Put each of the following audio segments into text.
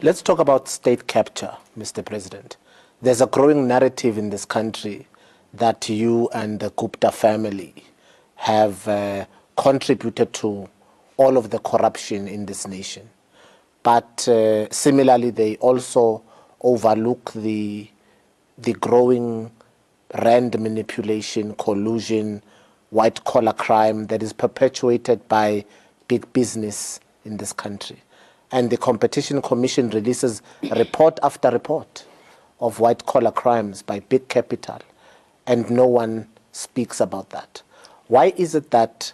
Let's talk about state capture, Mr. President. There's a growing narrative in this country that you and the Gupta family have contributed to all of the corruption in this nation. But similarly, they also overlook the growing rand manipulation, collusion, white-collar crime that is perpetuated by big business in this country. And the Competition Commission releases report after report of white-collar crimes by big capital, and no one speaks about that. Why is it that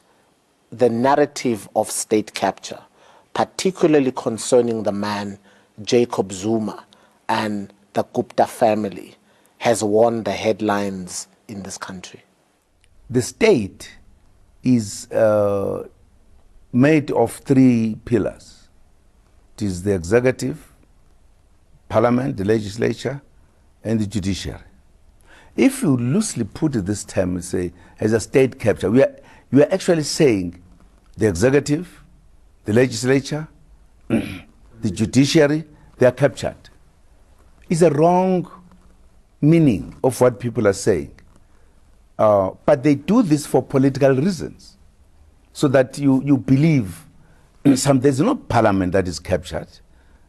the narrative of state capture, particularly concerning the man Jacob Zuma and the Gupta family, has won the headlines in this country? The state is made of three pillars. It is the executive, parliament, the legislature, and the judiciary. If you loosely put this term and say, as a state capture, you are actually saying the executive, the legislature, the judiciary, they are captured. It's a wrong meaning of what people are saying. But they do this for political reasons, so that you believe there's no parliament that is captured.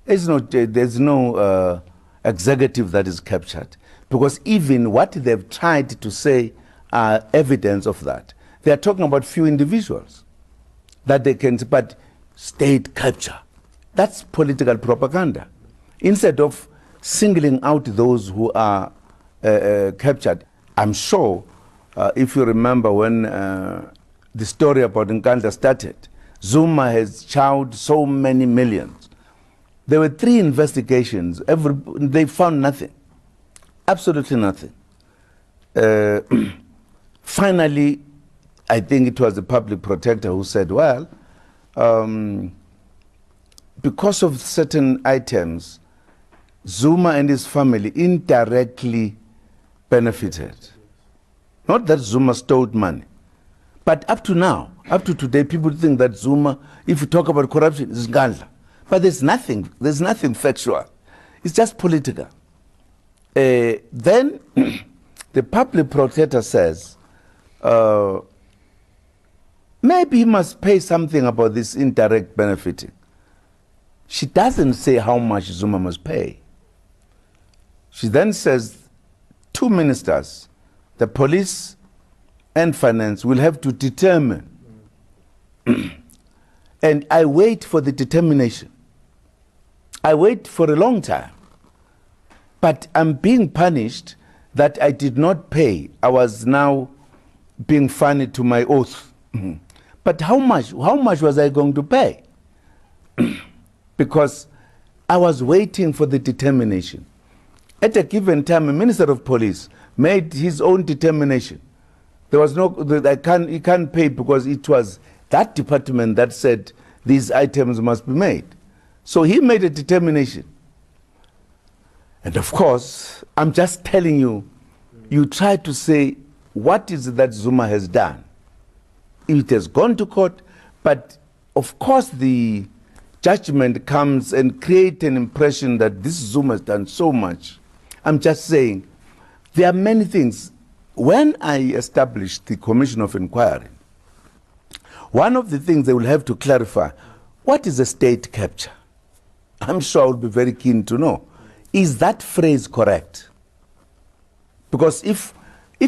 There's no executive that is captured, because even what they've tried to say are evidence of that. They are talking about few individuals that they can, but state capture, that's political propaganda. Instead of singling out those who are captured, I'm sure if you remember when the story about Nkandla started, Zuma has chowed so many millions. There were 3 investigations. They found nothing, absolutely nothing. Finally, I think it was the public protector who said, well, because of certain items, Zuma and his family indirectly benefited. Not that Zuma stole money, but up to now, up to today, people think that Zuma, if you talk about corruption, is Nkandla. But there's nothing factual. It's just political. Then the public protector says, maybe he must pay something about this indirect benefiting. She doesn't say how much Zuma must pay. She then says 2 ministers, the police and finance, will have to determine. And I wait for the determination. I wait for a long time. But I'm being punished that I did not pay. I was now being funny to my oath. But how much was I going to pay? Because I was waiting for the determination. At a given time, a minister of police made his own determination. There was no, he can't pay because it was that department that said these items must be made. So he made a determination. And of course, I'm just telling you, you try to say, what is it that Zuma has done? It has gone to court, but of course the judgment comes and creates an impression that this Zuma has done so much. I'm just saying, there are many things. When I established the Commission of Inquiry, one of the things they will have to clarify, what is a state capture? I'm sure I will be very keen to know. Is that phrase correct? Because if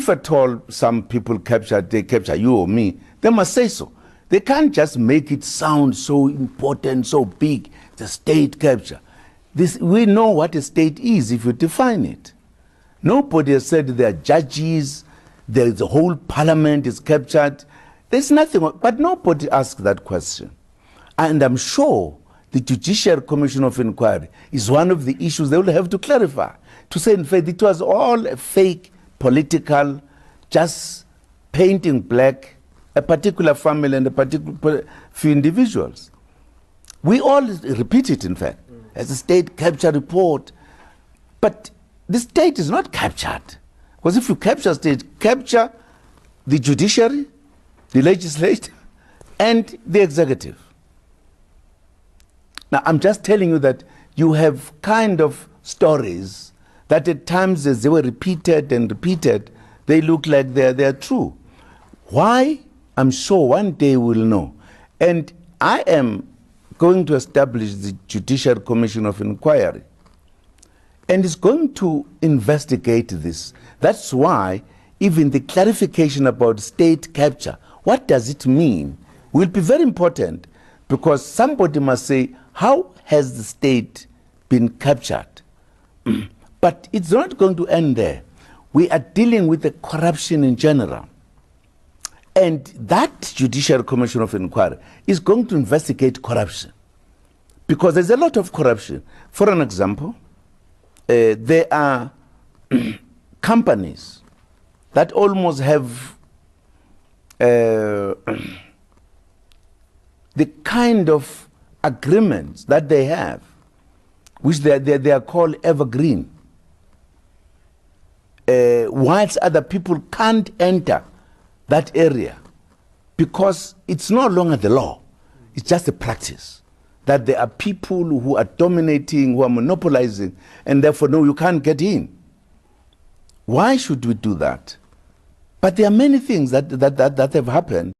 at all some people they capture you or me, they must say so. They can't just make it sound so important, so big, the state capture. We know what a state is if you define it. Nobody has said there are judges, there is a whole parliament is captured. There's nothing, but nobody asked that question. And I'm sure the Judicial Commission of Inquiry is one of the issues they will have to clarify. To say, in fact, it was all a fake, political, just painting black a particular family and a particular few individuals. We all repeat it, in fact, as a state capture report. But the state is not captured. Because if you capture state, capture the judiciary, the legislature, and the executive. Now, I'm just telling you that you have kind of stories that at times, as they were repeated and repeated, they look like they're true. Why? I'm sure one day we'll know. And I am going to establish the Judicial Commission of Inquiry. And it's going to investigate this. That's why even the clarification about state capture, what does it mean, will be very important, because somebody must say, how has the state been captured? But it's not going to end there. We are dealing with the corruption in general. And that Judicial Commission of Inquiry is going to investigate corruption, because there's a lot of corruption. For an example, there are companies that almost have the kind of agreements that they have, which they are called evergreen, whilst other people can't enter that area because it's no longer the law. It's just a practice that there are people who are dominating, who are monopolizing, and therefore, no, you can't get in. Why should we do that? But there are many things that have happened.